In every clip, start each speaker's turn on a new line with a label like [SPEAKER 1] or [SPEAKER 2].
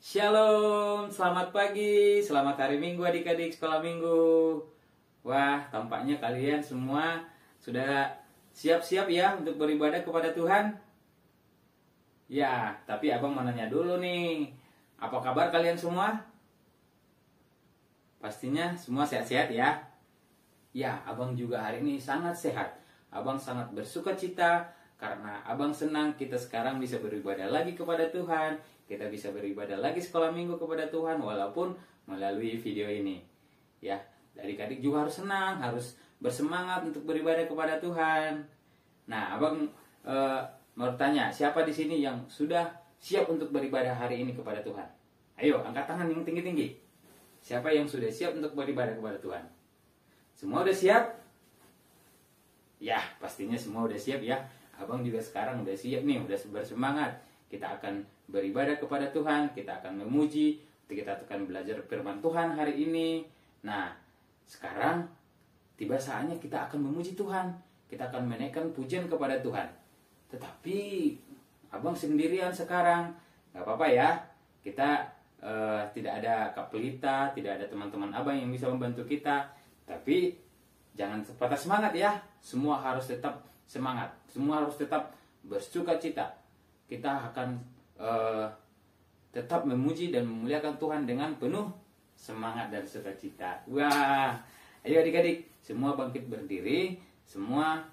[SPEAKER 1] Shalom, selamat pagi, selamat hari Minggu adik-adik sekolah minggu. Wah, tampaknya kalian semua sudah siap-siap ya untuk beribadah kepada Tuhan. Ya, tapi abang mau nanya dulu nih, apa kabar kalian semua? Pastinya semua sehat-sehat ya. Ya, abang juga hari ini sangat sehat. Abang sangat bersuka cita karena abang senang kita sekarang bisa beribadah lagi kepada Tuhan. Kita bisa beribadah lagi sekolah minggu kepada Tuhan walaupun melalui video ini. Ya, adik-adik juga harus senang, harus bersemangat untuk beribadah kepada Tuhan. Nah, abang mau tanya, siapa di sini yang sudah siap untuk beribadah hari ini kepada Tuhan? Ayo, angkat tangan yang tinggi-tinggi. Siapa yang sudah siap untuk beribadah kepada Tuhan? Semua udah siap? Ya, pastinya semua udah siap ya. Abang juga sekarang udah siap nih, udah bersemangat. Kita akan beribadah kepada Tuhan, kita akan memuji, kita akan belajar firman Tuhan hari ini. Nah, sekarang tiba saatnya kita akan memuji Tuhan. Kita akan menaikkan pujian kepada Tuhan. Tetapi abang sendirian sekarang, gak apa-apa ya. Kita tidak ada Kak Pelita, tidak ada teman-teman abang yang bisa membantu kita. Tapi jangan patah semangat ya. Semua harus tetap semangat. Semua harus tetap bersuka cita. Kita akan tetap memuji dan memuliakan Tuhan dengan penuh semangat dan sukacita. Wah, ayo adik-adik, semua bangkit berdiri, semua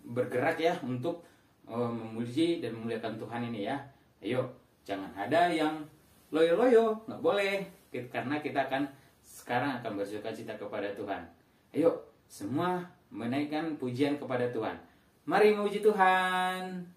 [SPEAKER 1] bergerak ya untuk memuji dan memuliakan Tuhan ini ya. Ayo, jangan ada yang loyo-loyo, nggak boleh, karena kita akan sekarang akan bersukacita kepada Tuhan. Ayo, semua menaikkan pujian kepada Tuhan. Mari memuji Tuhan.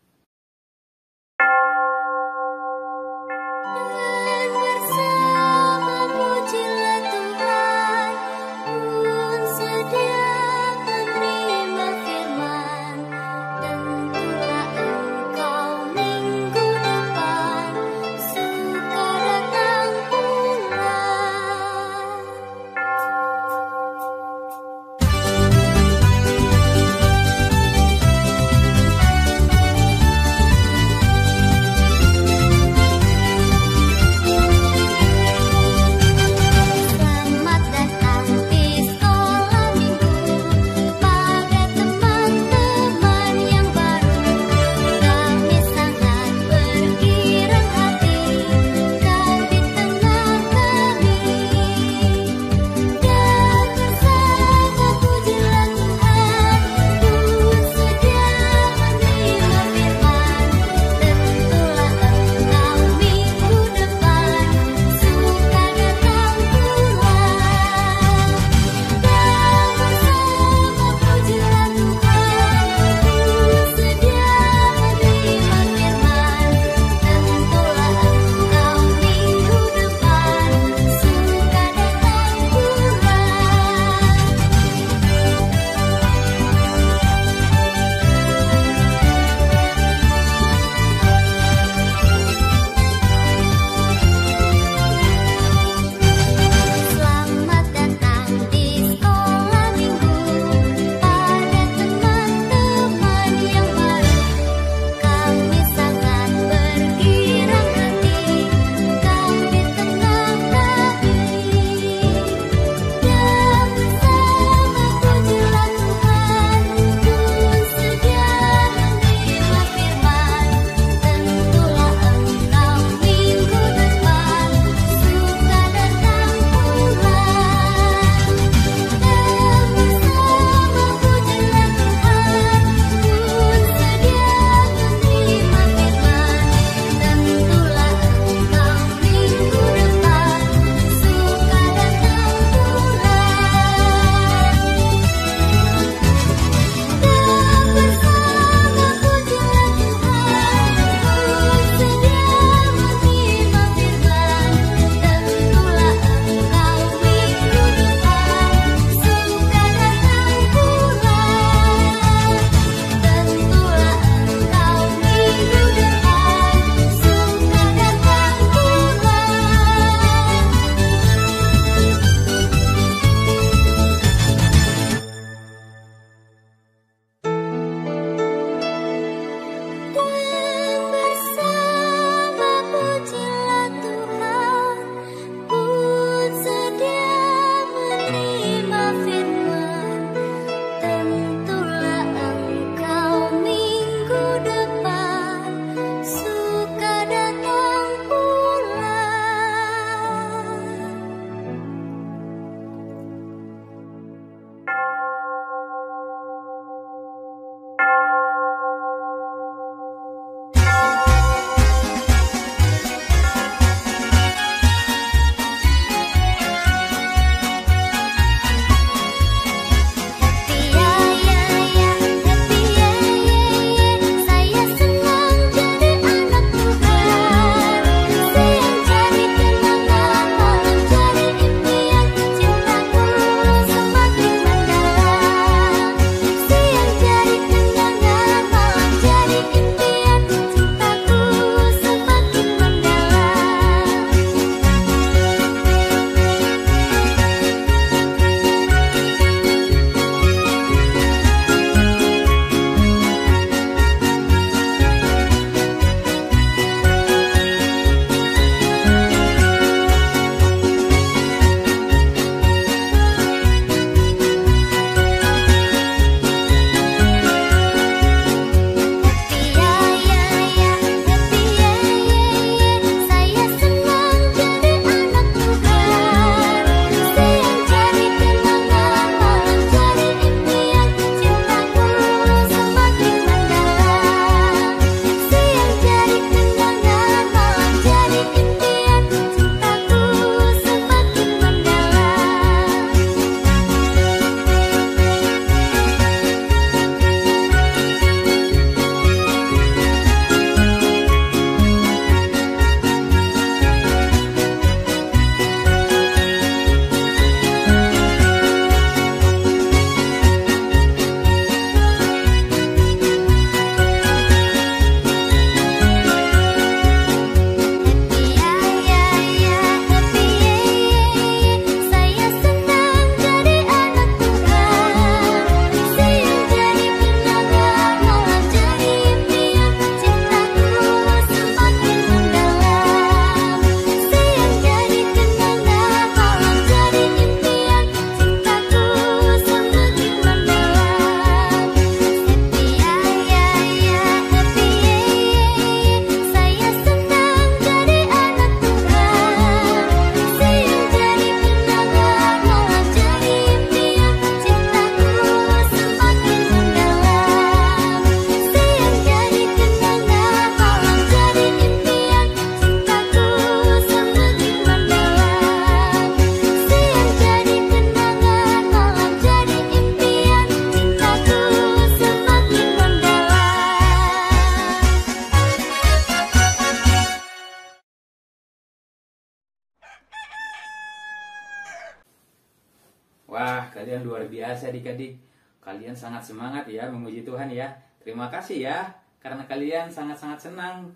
[SPEAKER 1] kalian luar biasa adik-adik. Kalian sangat semangat ya memuji Tuhan ya. Terima kasih ya, karena kalian sangat-sangat senang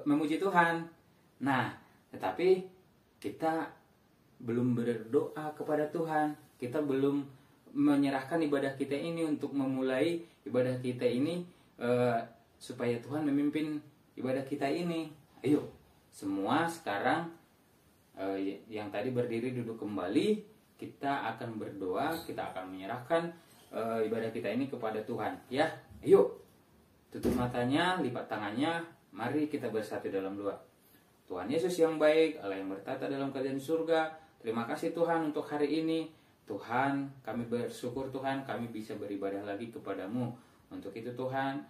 [SPEAKER 1] memuji Tuhan. Nah, tetapi kita belum berdoa kepada Tuhan. Kita belum menyerahkan ibadah kita ini untuk memulai ibadah kita ini supaya Tuhan memimpin ibadah kita ini. Ayo, semua sekarang yang tadi berdiri duduk kembali, kita akan berdoa, kita akan menyerahkan ibadah kita ini kepada Tuhan. Ya, ayo, tutup matanya, lipat tangannya, mari kita bersatu dalam doa. Tuhan Yesus yang baik, Allah yang bertata dalam kerajaan surga, terima kasih Tuhan untuk hari ini. Tuhan, kami bersyukur Tuhan, kami bisa beribadah lagi kepadamu. Untuk itu Tuhan,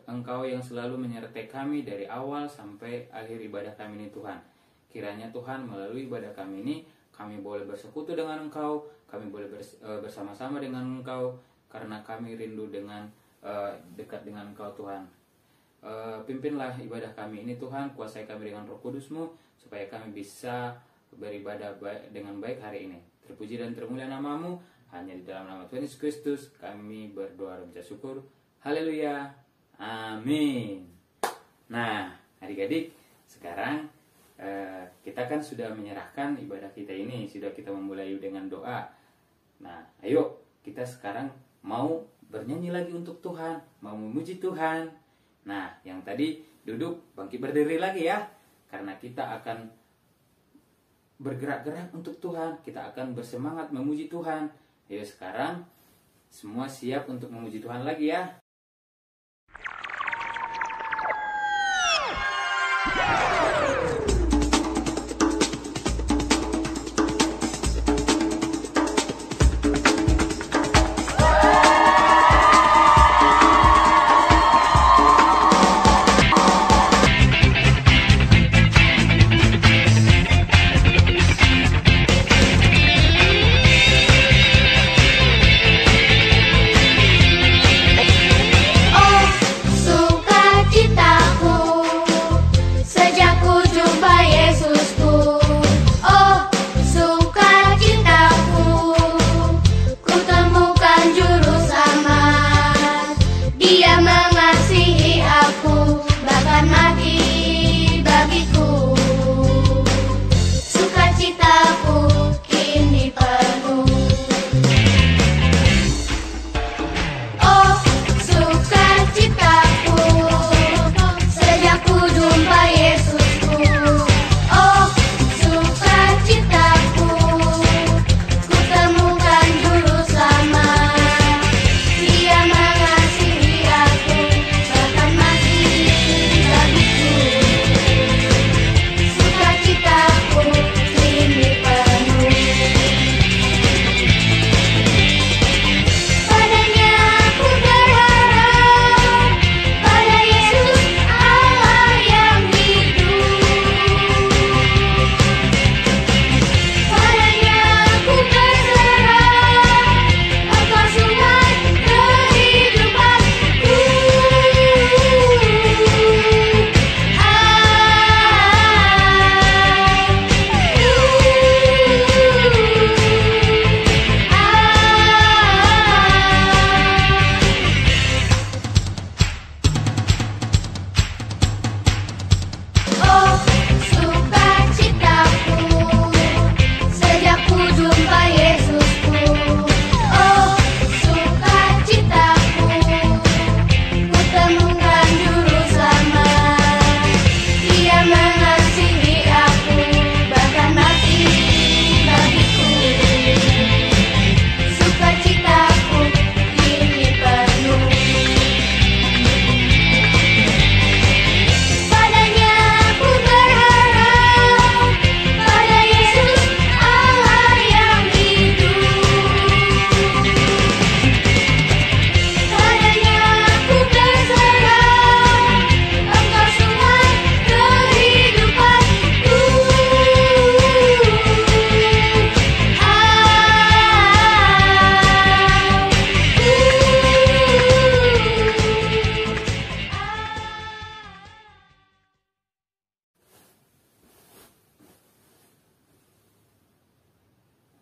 [SPEAKER 1] Engkau yang selalu menyertai kami dari awal sampai akhir ibadah kami ini Tuhan. Kiranya Tuhan melalui ibadah kami ini, kami boleh bersekutu dengan Engkau, kami boleh bersama-sama dengan Engkau, karena kami rindu dengan dekat dengan Engkau Tuhan. Pimpinlah ibadah kami ini Tuhan, kuasai kami dengan Roh Kudus-Mu, supaya kami bisa beribadah dengan baik hari ini. Terpuji dan termulia nama-Mu, hanya di dalam nama Tuhan Yesus Kristus kami berdoa dan mengucap syukur. Haleluya, amin. Nah, adik-adik, sekarang kita kan sudah menyerahkan ibadah kita ini, sudah kita memulai dengan doa. Nah, ayo kita sekarang mau bernyanyi lagi untuk Tuhan, mau memuji Tuhan. Nah, yang tadi duduk bangkit berdiri lagi ya, karena kita akan bergerak-gerak untuk Tuhan, kita akan bersemangat memuji Tuhan. Ayo sekarang semua siap untuk memuji Tuhan lagi ya.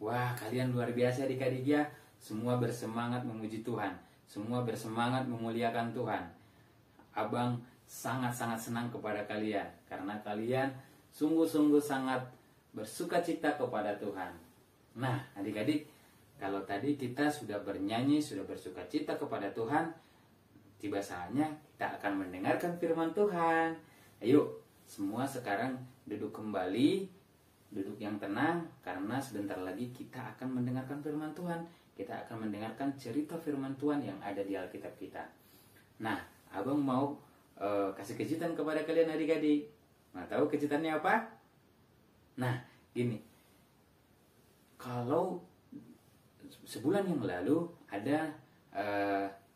[SPEAKER 1] Wah, kalian luar biasa adik-adik ya. Semua bersemangat memuji Tuhan. Semua bersemangat memuliakan Tuhan. Abang sangat-sangat senang kepada kalian. Karena kalian sungguh-sungguh sangat bersukacita kepada Tuhan. Nah, adik-adik, kalau tadi kita sudah bernyanyi, sudah bersukacita kepada Tuhan, tiba saatnya kita akan mendengarkan firman Tuhan. Ayo, semua sekarang duduk kembali, duduk yang tenang, karena sebentar lagi kita akan mendengarkan firman Tuhan. Kita akan mendengarkan cerita firman Tuhan yang ada di Alkitab kita. Nah, abang mau kasih kejutan kepada kalian adik-adik. Nah, tahu kejutannya apa? Nah, gini. Kalau sebulan yang lalu ada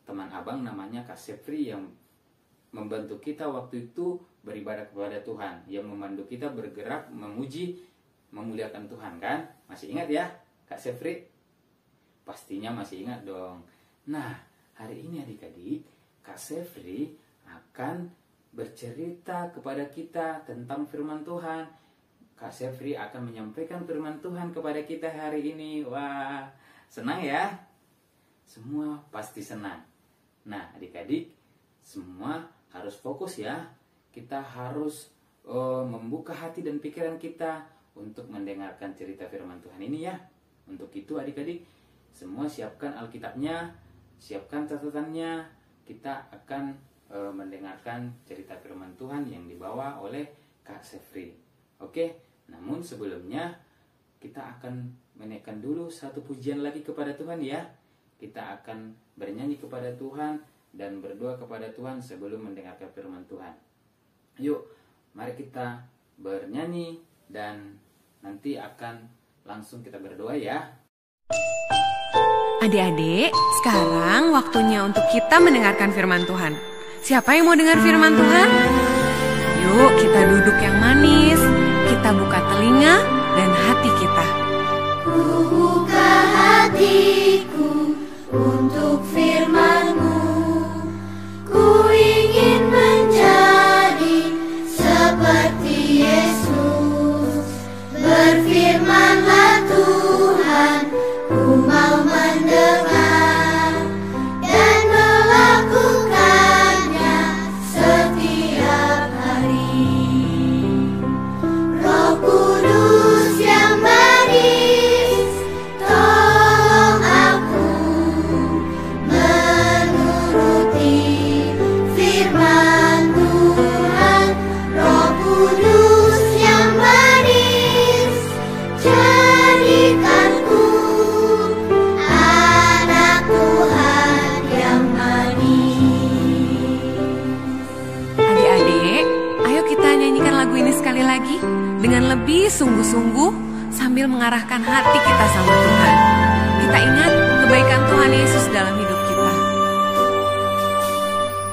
[SPEAKER 1] teman abang namanya Kak Sepri yang membantu kita waktu itu beribadah kepada Tuhan, yang membantu kita bergerak memuji, memuliakan Tuhan, kan? Masih ingat ya Kak Sepri? Pastinya masih ingat dong. Nah, hari ini adik-adik, Kak Sepri akan bercerita kepada kita tentang firman Tuhan. Kak Sepri akan menyampaikan firman Tuhan kepada kita hari ini. Wah, senang ya? Semua pasti senang. Nah, adik-adik, semua harus fokus ya. Kita harus membuka hati dan pikiran kita untuk mendengarkan cerita firman Tuhan ini ya. Untuk itu adik-adik, semua siapkan Alkitabnya, siapkan catatannya. Kita akan mendengarkan cerita firman Tuhan yang dibawa oleh Kak Sepri. Oke, namun sebelumnya kita akan menaikkan dulu satu pujian lagi kepada Tuhan ya. Kita akan bernyanyi kepada Tuhan dan berdoa kepada Tuhan sebelum mendengarkan firman Tuhan. Yuk, mari kita bernyanyi dan nanti akan langsung kita berdoa ya.
[SPEAKER 2] Adik-adik, sekarang waktunya untuk kita mendengarkan firman Tuhan. Siapa yang mau dengar firman Tuhan? Yuk, kita duduk yang manis, kita buka telinga dan hati kita.
[SPEAKER 3] Ku buka hatiku untuk firman-Mu. Ku ingin menjadi seperti Yesus. Berfirmanlah Tuhan, ku mau mendengar dan melakukannya setiap hari. Roh Kudus yang manis, tolong aku menuruti firman Tuhan. Roh Kudus yang manis, jadikanku anak Tuhan yang manis.
[SPEAKER 2] Adik-adik, ayo kita nyanyikan lagu ini sekali lagi dengan lebih sungguh-sungguh sambil mengarahkan hati kita sama Tuhan. Kita ingat kebaikan Tuhan Yesus dalam hidup kita.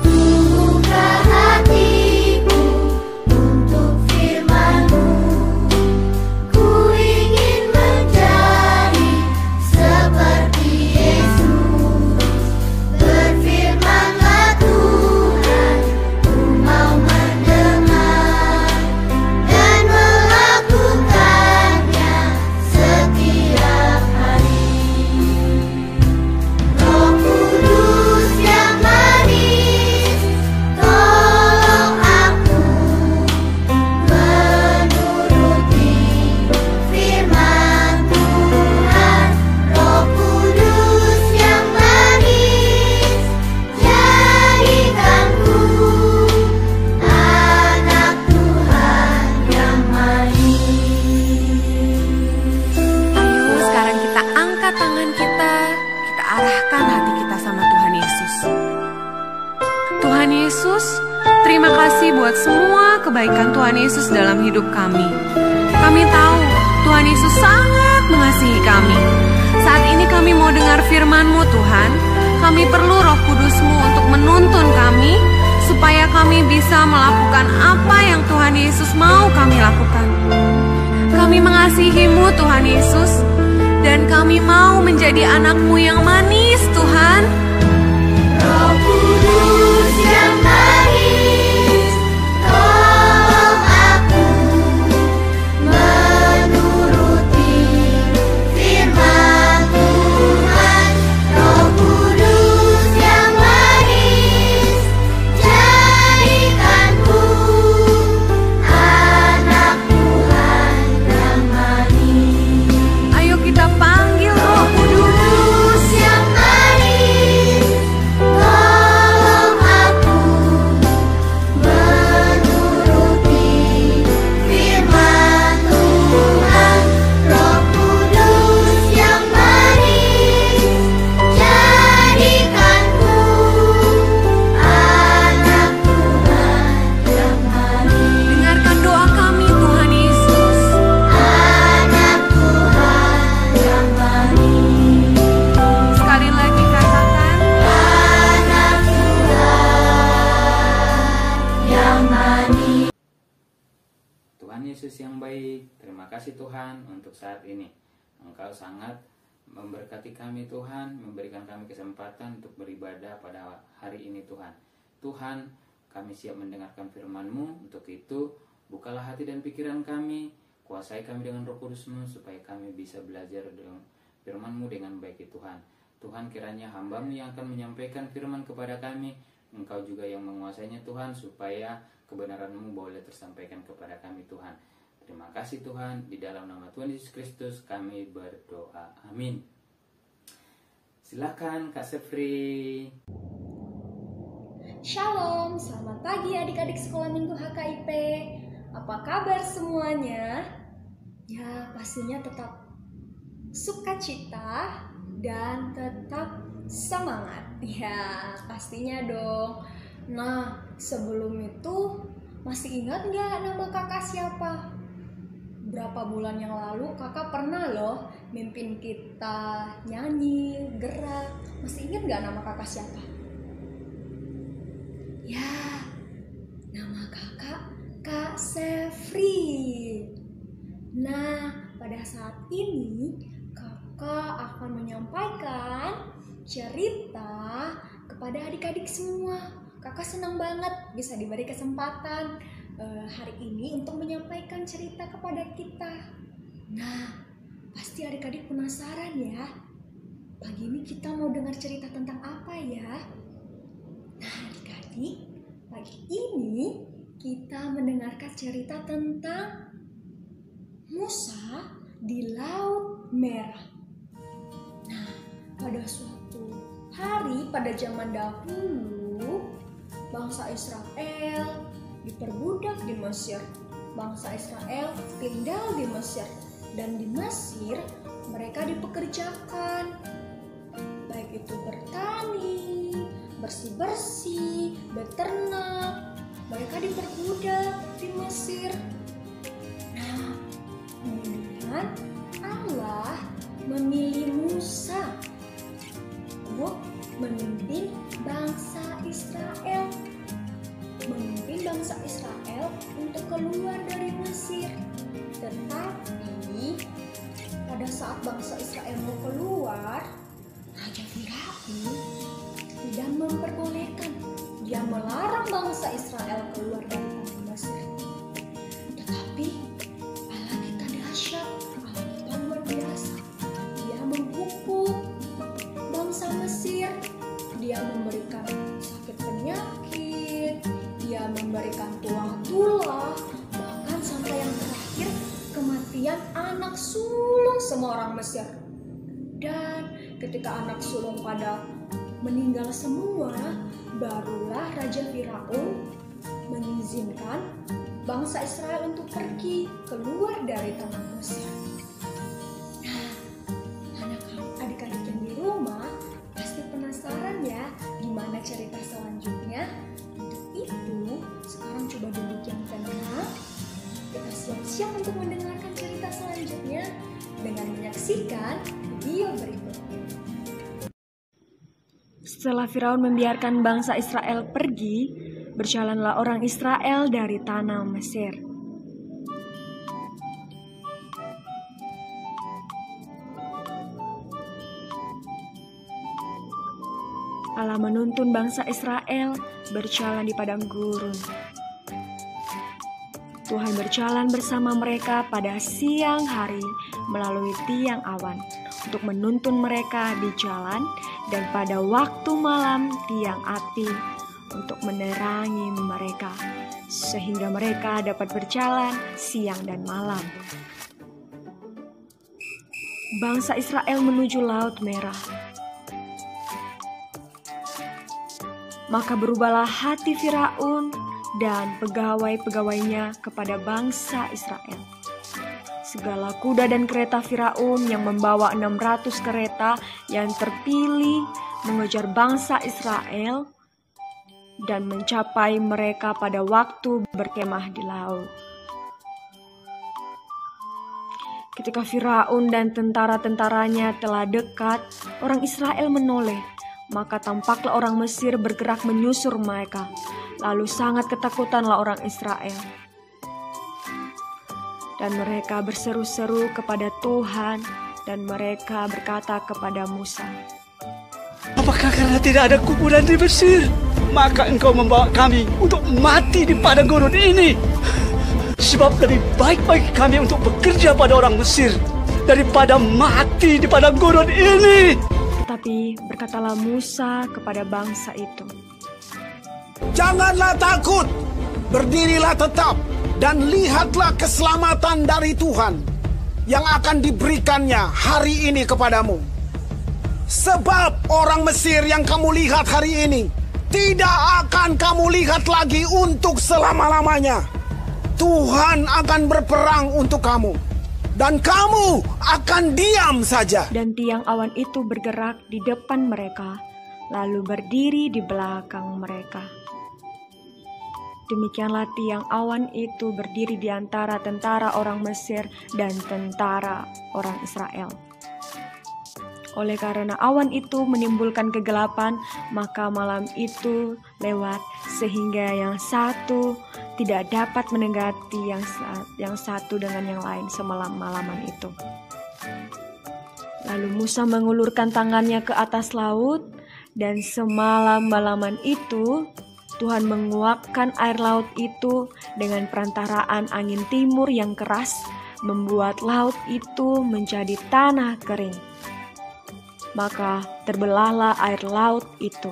[SPEAKER 3] Buka hatiku untuk firman-Mu. Ku ingin menjadi seperti Yesus. Berfirmanlah Tuhan, ku mau mendengar dan melakukannya setiap hari. Roh Kudus yang manis, tolong aku menuruti firman Tuhan. Roh Kudus yang manis, jadikanku anak Tuhan yang manis.
[SPEAKER 2] Ayo sekarang kita angkat tangan kita arahkan hati kita sama Tuhan Yesus. Tuhan Yesus, terima kasih buat semua kebaikan Tuhan Yesus dalam hidup kami. Kami tahu Tuhan Yesus sangat mengasihi kami. Saat ini kami mau dengar firman-Mu Tuhan. Kami perlu Roh Kudus-Mu untuk menuntun kami, supaya kami bisa melakukan apa yang Tuhan Yesus mau kami lakukan. Kami mengasihi-Mu Tuhan Yesus, dan kami mau menjadi anak-Mu yang manis Tuhan.
[SPEAKER 3] Roh Kudus yang manis, tolong aku menuruti firman
[SPEAKER 1] Yesus yang baik, terima kasih Tuhan untuk saat ini. Engkau sangat memberkati kami Tuhan, memberikan kami kesempatan untuk beribadah pada hari ini Tuhan. Tuhan, kami siap mendengarkan firman-Mu, untuk itu bukalah hati dan pikiran kami, kuasai kami dengan Roh Kudus-Mu supaya kami bisa belajar dengan firman-Mu dengan baik Tuhan. Tuhan, kiranya hamba-Mu yang akan menyampaikan firman kepada kami, Engkau juga yang menguasainya Tuhan, supaya kebenaran-Mu boleh tersampaikan kepada kami Tuhan. Terima kasih Tuhan, di dalam nama Tuhan Yesus Kristus kami berdoa. Amin. Silakan Kak Sefri.
[SPEAKER 4] Shalom, selamat pagi adik-adik sekolah minggu HKIP. Apa kabar semuanya? Ya, pastinya tetap sukacita dan tetap semangat. Ya, pastinya dong. Nah, sebelum itu masih ingat nggak nama kakak siapa? Berapa bulan yang lalu kakak pernah loh mimpin kita nyanyi, gerak. Masih ingat nggak nama kakak siapa? Ya, nama kakak Kak Sefri. Nah, pada saat ini kakak akan menyampaikan cerita kepada adik-adik semua. Kakak senang banget bisa diberi kesempatan hari ini untuk menyampaikan cerita kepada kita. Nah, pasti adik-adik penasaran ya. Pagi ini kita mau dengar cerita tentang apa ya? Nah, adik-adik, pagi ini kita mendengarkan cerita tentang Musa di Laut Merah. Nah, pada suatu hari pada zaman dahulu, bangsa Israel diperbudak di Mesir. Bangsa Israel tinggal di Mesir, dan di Mesir mereka dipekerjakan, baik itu bertani, bersih-bersih, beternak. Mereka diperbudak di Mesir. Nah, kemudian Allah memilih Musa untuk memimpin bangsa Israel. Memimpin bangsa Israel untuk keluar dari Mesir. Tetapi pada saat bangsa Israel mau keluar, Raja Firaun tidak memperbolehkan. Dia melarang bangsa Israel keluar dari tanah Mesir. Tetapi Allah kita dahsyat, Allah kita luar biasa. Dia menghukum bangsa Mesir. Dia memberikan sakit penyakit, dia memberikan tulah-tulah, bahkan sampai yang terakhir kematian anak sulung semua orang Mesir. Dan ketika anak sulung pada meninggal semua, barulah Raja Firaun mengizinkan bangsa Israel untuk pergi keluar dari tanah Mesir. Nah, adik-adik yang di rumah pasti penasaran ya gimana cerita selanjutnya. Untuk itu, sekarang coba duduk yang tenang. Kita siap-siap untuk mendengarkan cerita selanjutnya dengan menyaksikan video berikut.
[SPEAKER 5] Setelah Firaun membiarkan bangsa Israel pergi, berjalanlah orang Israel dari tanah Mesir. Allah menuntun bangsa Israel berjalan di padang gurun. Tuhan berjalan bersama mereka pada siang hari melalui tiang awan untuk menuntun mereka di jalan, dan pada waktu malam tiang api untuk menerangi mereka, sehingga mereka dapat berjalan siang dan malam. Bangsa Israel menuju Laut Merah. Maka berubahlah hati Firaun dan pegawai-pegawainya kepada bangsa Israel. Segala kuda dan kereta Firaun yang membawa 600 kereta yang terpilih mengejar bangsa Israel dan mencapai mereka pada waktu berkemah di laut. Ketika Firaun dan tentara-tentaranya telah dekat, orang Israel menoleh. Maka tampaklah orang Mesir bergerak menyusur mereka. Lalu sangat ketakutanlah orang Israel. Dan mereka berseru-seru kepada Tuhan, dan mereka berkata kepada Musa,
[SPEAKER 6] apakah karena tidak ada kuburan di Mesir, maka engkau membawa kami untuk mati di padang gurun ini? Sebab lebih baik bagi kami untuk bekerja pada orang Mesir daripada mati di padang gurun ini.
[SPEAKER 5] Tetapi berkatalah Musa kepada bangsa itu,
[SPEAKER 7] janganlah takut, berdirilah tetap, dan lihatlah keselamatan dari Tuhan yang akan diberikannya hari ini kepadamu. Sebab orang Mesir yang kamu lihat hari ini tidak akan kamu lihat lagi untuk selama-lamanya. Tuhan akan berperang untuk kamu, dan kamu akan diam saja.
[SPEAKER 5] dan tiang awan itu bergerak di depan mereka, lalu berdiri di belakang mereka. Demikianlah tiang awan itu berdiri di antara tentara orang Mesir dan tentara orang Israel. Oleh karena awan itu menimbulkan kegelapan, maka malam itu lewat sehingga yang satu tidak dapat mendekati yang satu dengan yang lain semalam-malaman itu. Lalu Musa mengulurkan tangannya ke atas laut, dan semalam-malaman itu Tuhan menguapkan air laut itu dengan perantaraan angin timur yang keras, membuat laut itu menjadi tanah kering. Maka terbelahlah air laut itu.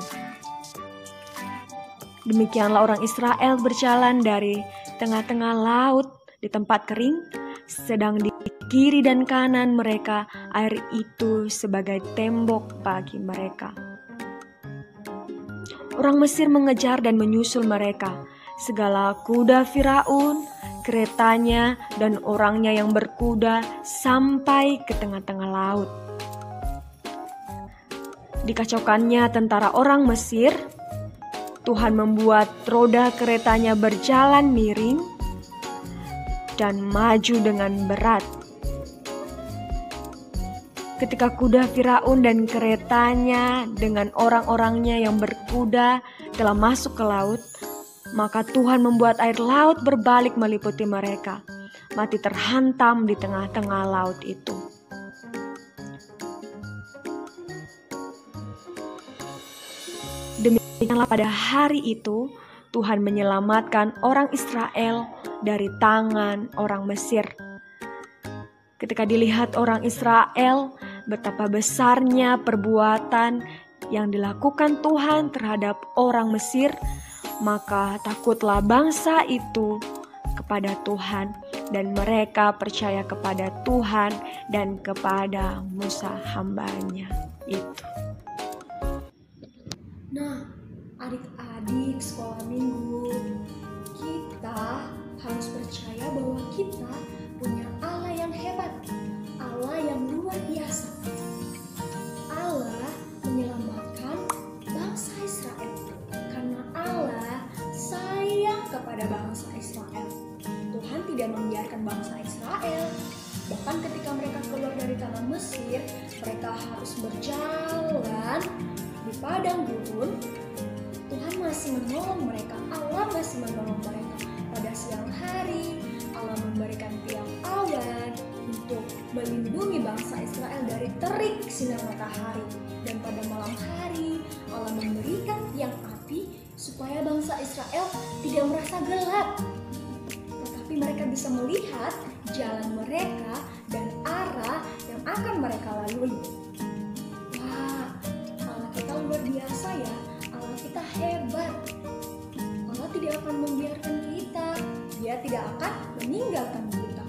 [SPEAKER 5] Demikianlah orang Israel berjalan dari tengah-tengah laut di tempat kering, sedang di kiri dan kanan mereka air itu sebagai tembok bagi mereka. Orang Mesir mengejar dan menyusul mereka. Segala kuda Firaun, keretanya, dan orangnya yang berkuda sampai ke tengah-tengah laut. Dikacaukannya tentara orang Mesir, Tuhan membuat roda keretanya berjalan miring dan maju dengan berat. Ketika kuda Firaun dan keretanya dengan orang-orangnya yang berkuda telah masuk ke laut, maka Tuhan membuat air laut berbalik meliputi mereka, mati terhantam di tengah-tengah laut itu. Demikianlah pada hari itu Tuhan menyelamatkan orang Israel dari tangan orang Mesir. Ketika dilihat orang Israel betapa besarnya perbuatan yang dilakukan Tuhan terhadap orang Mesir, maka takutlah bangsa itu kepada Tuhan, dan mereka percaya kepada Tuhan dan kepada Musa hamba-Nya itu.
[SPEAKER 4] Nah, adik-adik sekolah minggu, kita harus percaya bahwa kita punya Allah yang hebat, Allah yang luar biasa. Allah menyelamatkan bangsa Israel karena Allah sayang kepada bangsa Israel. Tuhan tidak membiarkan bangsa Israel. Bahkan ketika mereka keluar dari tanah Mesir, mereka harus berjalan di padang gurun. Tuhan masih menolong mereka, Allah masih menolong mereka. Pada siang hari, Allah memberikan tiang awan untuk melindungi bangsa Israel dari terik sinar matahari. Dan pada malam hari, Allah memberikan tiang api supaya bangsa Israel tidak merasa gelap, tetapi mereka bisa melihat jalan mereka dan arah yang akan mereka lalui. Wah, Allah kita luar biasa ya, Allah kita hebat. Allah tidak akan membiarkan kita, Dia tidak akan meninggalkan kita,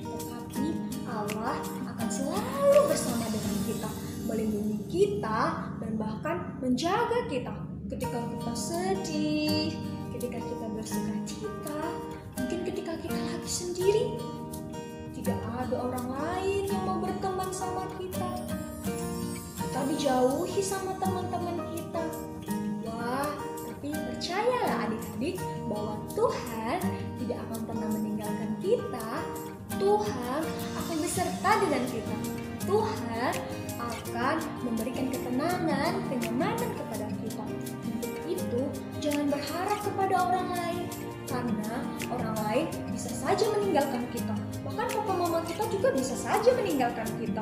[SPEAKER 4] tetapi Allah akan selalu bersama dengan kita, melindungi kita dan bahkan menjaga kita ketika kita sedih, ketika kita bersuka cita, mungkin ketika kita lagi sendiri, tidak ada orang lain yang mau berteman sama kita, kita dijauhi sama teman-teman kita. Wah, tapi percayalah adik-adik bahwa Tuhan tidak akan pernah meninggalkan kita. Tuhan akan beserta dengan kita. Tuhan akan memberikan ketenangan, kenyamanan kepada kita. Untuk itu, jangan berharap kepada orang lain, karena orang lain bisa saja meninggalkan kita. Bahkan papa mama kita juga bisa saja meninggalkan kita.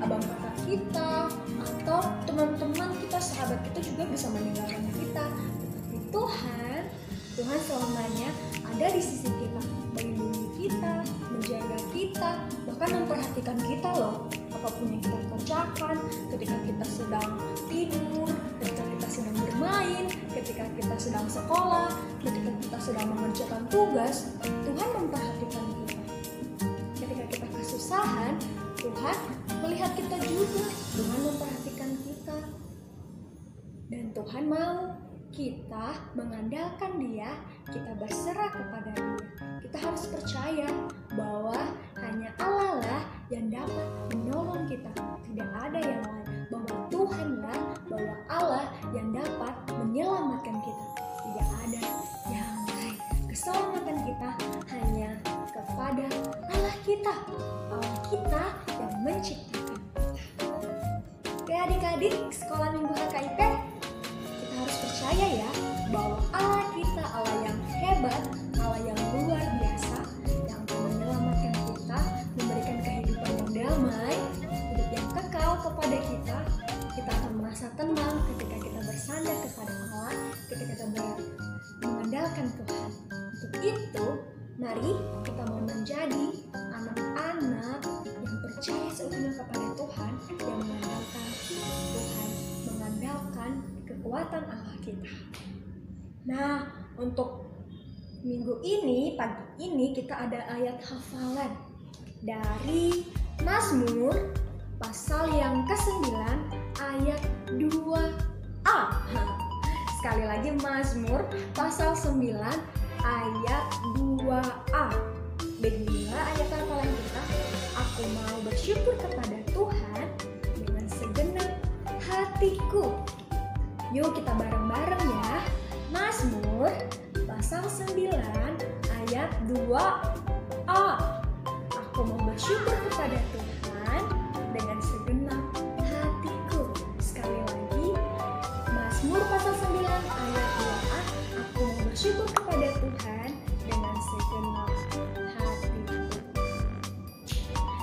[SPEAKER 4] Abang kakak kita atau teman-teman kita, sahabat kita juga bisa meninggalkan kita. Tetapi Tuhan selamanya ada di sisi kita, melindungi kita, menjaga kita, bahkan memperhatikan kita loh. Apapun yang kita kerjakan, ketika kita sedang tidur, ketika kita sedang bermain, ketika kita sedang sekolah, ketika kita sedang mengerjakan tugas, Tuhan memperhatikan kita. Ketika kita kesusahan, Tuhan melihat kita juga, Tuhan memperhatikan kita. Dan Tuhan mau kita mengandalkan Dia, kita berserah kepada Dia. Kita harus percaya bahwa hanya Allah lah yang dapat menolong kita, tidak ada yang lain. Bahwa Tuhanlah, bahwa Allah yang dapat menyelamatkan kita, tidak ada yang lain. Keselamatan kita hanya kepada Allah kita yang menciptakan kita. Oke adik-adik, sekolah minggu HKIP, kita harus percaya ya bahwa Allah kita Allah yang hebat, Allah yang luar biasa, yang akan menyelamatkan kita, memberikan kehidupan yang damai, hidup yang kekal kepada kita. Kita akan merasa tenang ketika kita bersandar kepada Allah, ketika kita mengandalkan Tuhan. Untuk itu, mari kita mau menjadi anak-anak yang percaya seutuhnya kepada Tuhan, yang mengandalkan Tuhan, mengandalkan kekuatan Allah kita. Nah, untuk minggu ini, pagi ini kita ada ayat hafalan dari Mazmur pasal yang ke-9 ayat 2a. Sekali lagi Mazmur pasal 9 ayat 2a. Beginilah ayat hafalan kita. Aku mau bersyukur kepada Tuhan dengan segenap hatiku. Yuk kita bareng-bareng ya. Mazmur pasal 9 ayat 2a. Aku mau bersyukur kepada Tuhan dengan segenap hatiku. Sekali lagi, Mazmur pasal 9 ayat 2a. Aku mau bersyukur kepada Tuhan dengan segenap hatiku.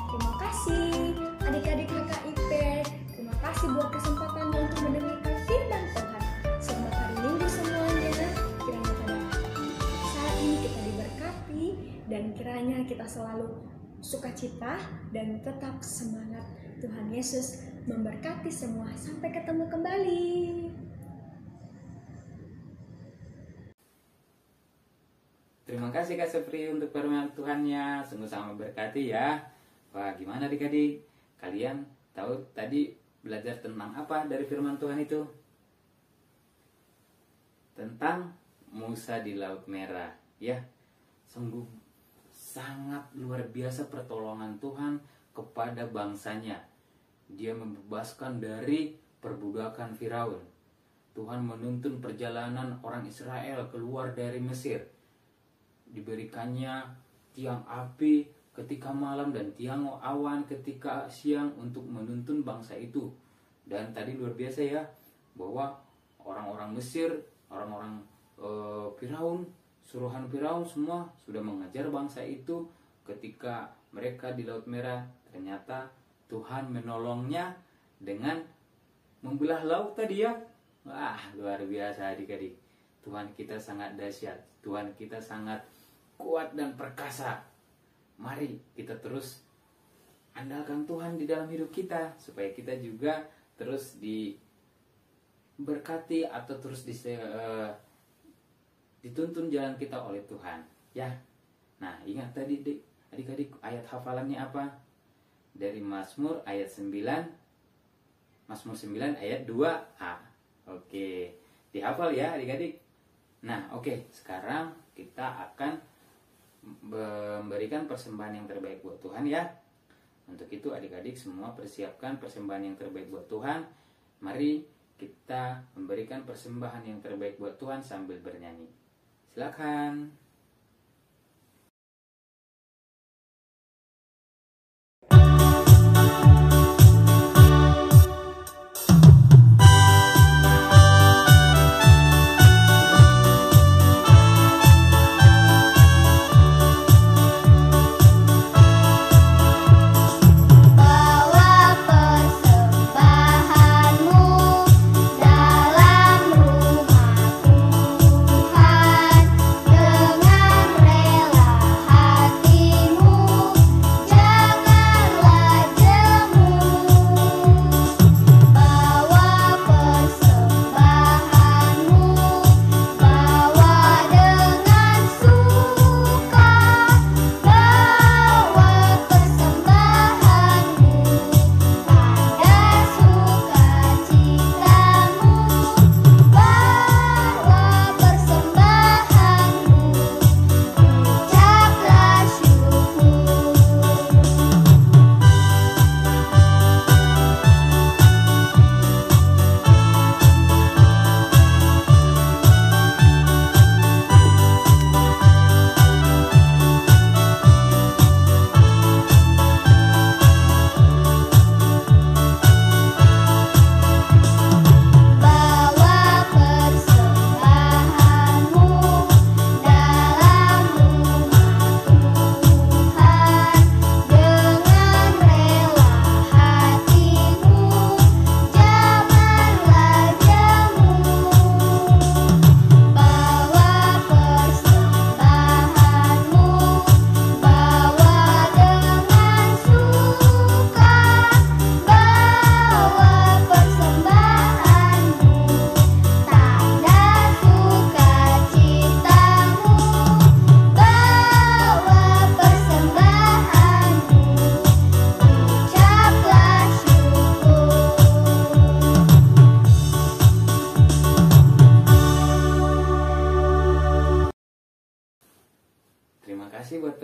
[SPEAKER 4] Terima kasih adik-adik HKIP. Terima kasih buat kesempatannya untuk mendengarkan firman Tuhan. Selamat hari Minggu semuanya. Kiranya pada saat ini kita diberkati dan kiranya kita selalu sukacita dan tetap semangat. Tuhan Yesus memberkati semua. Sampai ketemu kembali.
[SPEAKER 1] Terima kasih Kak Sepri untuk firman Tuhannya, sungguh sangat memberkati ya. Wah, gimana adik-adik? Kalian tahu tadi belajar tentang apa dari firman Tuhan itu? Tentang Musa di Laut Merah, ya. Sungguh sangat luar biasa pertolongan Tuhan kepada bangsanya. Dia membebaskan dari perbudakan Firaun. Tuhan menuntun perjalanan orang Israel keluar dari Mesir. Diberikannya tiang api ketika malam dan tiang awan ketika siang untuk menuntun bangsa itu. Dan tadi luar biasa ya, bahwa orang-orang Mesir, orang-orang Firaun, suruhan Firaun semua sudah mengajar bangsa itu. Ketika mereka di Laut Merah, ternyata Tuhan menolongnya dengan membelah laut tadi ya. Wah, luar biasa adik-adik. Tuhan kita sangat dahsyat, Tuhan kita sangat kuat dan perkasa. Mari kita terus andalkan Tuhan di dalam hidup kita, supaya kita juga terus diberkati atau terus dituntun jalan kita oleh Tuhan ya. Nah, ingat tadi adik-adik ayat hafalannya apa? Dari Mazmur ayat 9, Mazmur 9 ayat 2a. Oke, dihafal ya adik-adik. Nah, oke, sekarang kita akan memberikan persembahan yang terbaik buat Tuhan ya. Untuk itu adik-adik semua persiapkan persembahan yang terbaik buat Tuhan. Mari kita memberikan persembahan yang terbaik buat Tuhan sambil bernyanyi. Silakan.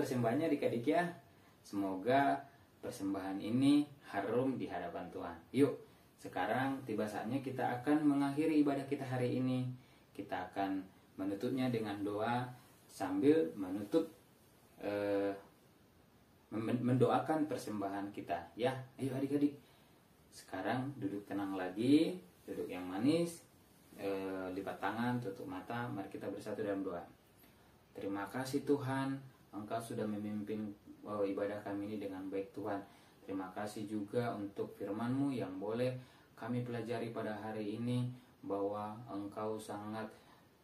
[SPEAKER 1] persembahannya adik-adik ya. Semoga persembahan ini harum di hadapan Tuhan. Yuk, sekarang tiba saatnya kita akan mengakhiri ibadah kita hari ini. Kita akan menutupnya dengan doa sambil menutup mendoakan persembahan kita ya. Ayo adik-adik, sekarang duduk tenang lagi, duduk yang manis, lipat tangan, tutup mata. Mari kita bersatu dalam doa. Terima kasih Tuhan, Engkau sudah memimpin ibadah kami ini dengan baik Tuhan. Terima kasih juga untuk firman-Mu yang boleh kami pelajari pada hari ini, bahwa Engkau sangat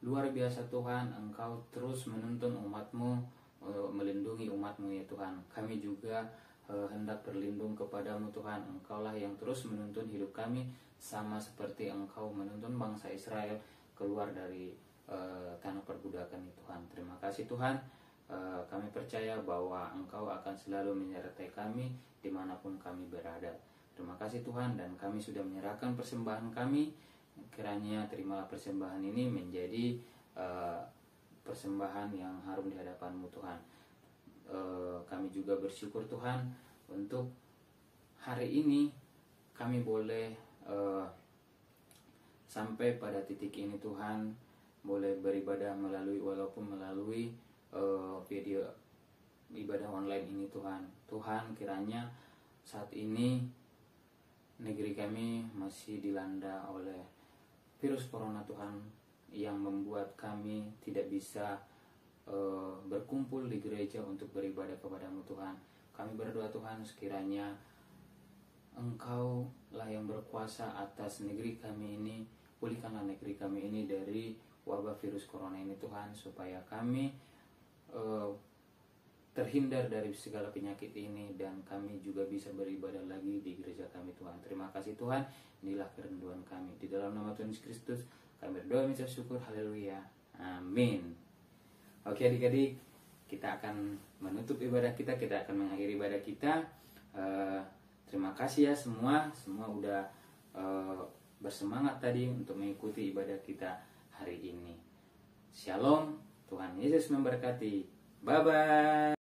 [SPEAKER 1] luar biasa Tuhan. Engkau terus menuntun umat-Mu, melindungi umat-Mu ya Tuhan. Kami juga hendak berlindung kepadamu Tuhan. Engkaulah yang terus menuntun hidup kami, sama seperti Engkau menuntun bangsa Israel keluar dari tanah perbudakan itu Tuhan. Terima kasih Tuhan. Kami percaya bahwa Engkau akan selalu menyertai kami dimanapun kami berada. Terima kasih Tuhan, dan kami sudah menyerahkan persembahan kami. Kiranya terimalah persembahan ini menjadi persembahan yang harum di hadapan-Mu Tuhan. Kami juga bersyukur Tuhan untuk hari ini kami boleh sampai pada titik ini Tuhan, boleh beribadah walaupun melalui video ibadah online ini Tuhan. Tuhan, kiranya saat ini negeri kami masih dilanda oleh virus corona Tuhan, yang membuat kami tidak bisa berkumpul di gereja untuk beribadah kepadamu Tuhan. Kami berdoa Tuhan, sekiranya Engkau lah yang berkuasa atas negeri kami ini. Pulihkanlah negeri kami ini dari wabah virus corona ini Tuhan, supaya kami terhindar dari segala penyakit ini, dan kami juga bisa beribadah lagi di gereja kami Tuhan. Terima kasih Tuhan, inilah kerinduan kami. Di dalam nama Tuhan Yesus Kristus kami berdoa minta syukur, haleluya, amin. Oke adik-adik, kita akan menutup ibadah kita, kita akan mengakhiri ibadah kita. Terima kasih ya semua udah bersemangat tadi untuk mengikuti ibadah kita hari ini. Shalom, Tuhan Yesus memberkati. Bye bye.